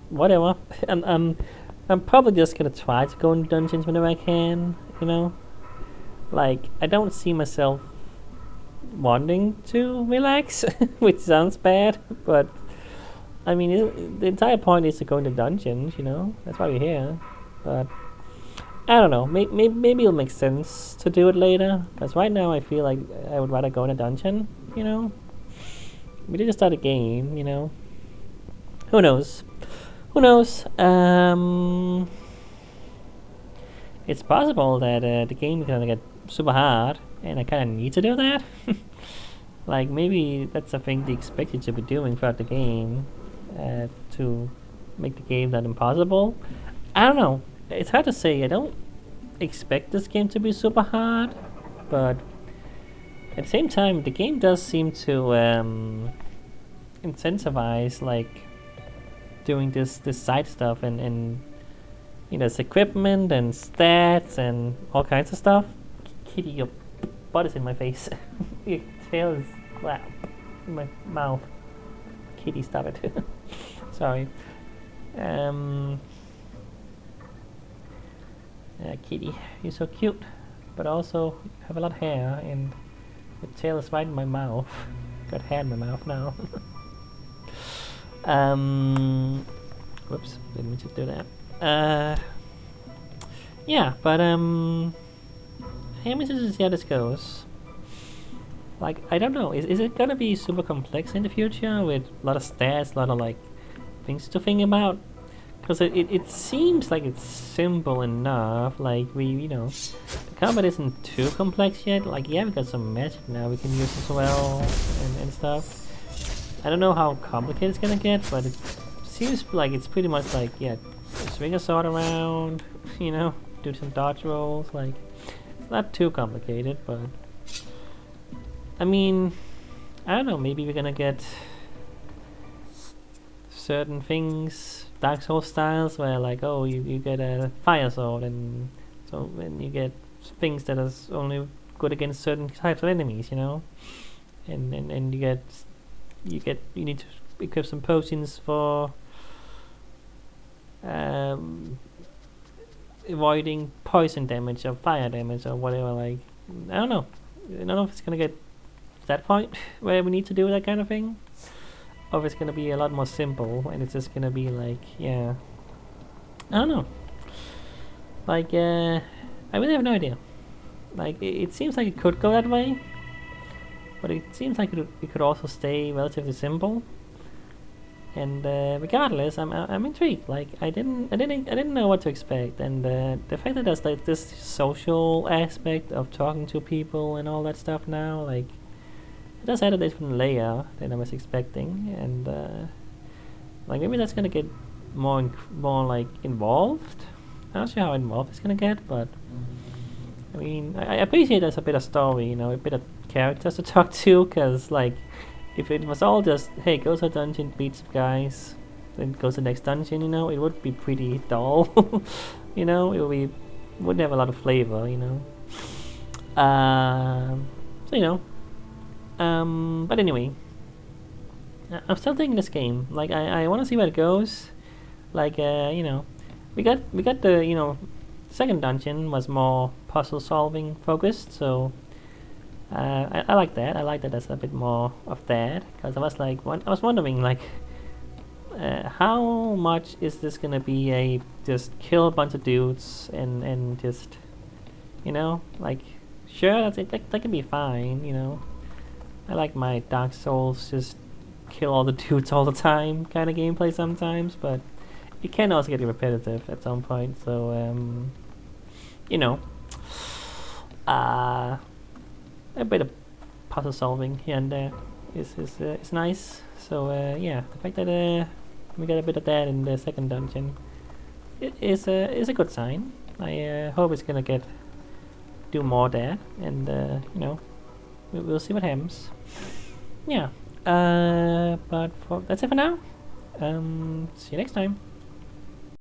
whatever. I'm probably just gonna try to go in dungeons whenever I can. Like I don't see myself wanting to relax, which sounds bad, but I mean the entire point is to go into dungeons. That's why we're here. But I don't know. Maybe it'll make sense to do it later. Because right now I feel like I would rather go in a dungeon. We did just start a game. Who knows? Who knows? It's possible that the game is gonna get super hard, and I kind of need to do that. Like maybe that's a thing they expect you to be doing throughout the game to make the game that impossible. I don't know. It's hard to say. I don't expect this game to be super hard, but at the same time, the game does seem to incentivize like doing this side stuff and there's equipment and stats and all kinds of stuff. Kitty, your butt is in my face. Your tail is in my mouth. Kitty, stop it. Sorry. Kitty, you're so cute, but also you have a lot of hair and your tail is right in my mouth. Got hair in my mouth now. Whoops, didn't mean to do that. Yeah, but I'm interested to see how this goes. Like, I don't know, is it gonna be super complex in the future with a lot of stats, a lot of like things to think about? Because it seems like it's simple enough. Like the combat isn't too complex yet. Like yeah, we got some magic now we can use as well and stuff. I don't know how complicated it's gonna get, but it seems like it's pretty much like yeah, swing a sword around, do some dodge rolls. Like it's not too complicated, but I mean, I don't know. Maybe we're gonna get certain things, Dark Souls styles, where like oh you get a fire sword, and so when you get things that is only good against certain types of enemies, and you need to equip some potions for avoiding poison damage or fire damage or whatever. Like I don't know if it's gonna get to that point where we need to do that kind of thing, or if it's gonna be a lot more simple and it's just gonna be like yeah, I don't know. Like I really have no idea. Like it seems like it could go that way, but it seems like it could also stay relatively simple. And regardless, I'm intrigued. Like I didn't know what to expect, and the fact that there's like this social aspect of talking to people and all that stuff now, like it does add a different layer than I was expecting, and like maybe that's gonna get more like involved. I'm not sure how involved it's gonna get, but I mean I appreciate there's a bit of story, a bit of characters to talk to, because like. If it was all just, hey, go to a dungeon, beat some guys, then go to the next dungeon, it would be pretty dull. Wouldn't have a lot of flavor, but anyway, I'm still taking this game. Like, I want to see where it goes. Like, we got the, second dungeon was more puzzle solving focused, so. I like that. I like that there's a bit more of that, because I was wondering like how much is this gonna be a just kill a bunch of dudes and just like sure that can be fine. I like my Dark Souls just kill all the dudes all the time kind of gameplay sometimes, but it can also get repetitive at some point. So a bit of puzzle solving here and there is nice. So yeah, the fact that we got a bit of that in the second dungeon is a good sign. I hope it's gonna do more there, and we'll see what happens. Yeah, but that's it for now. See you next time.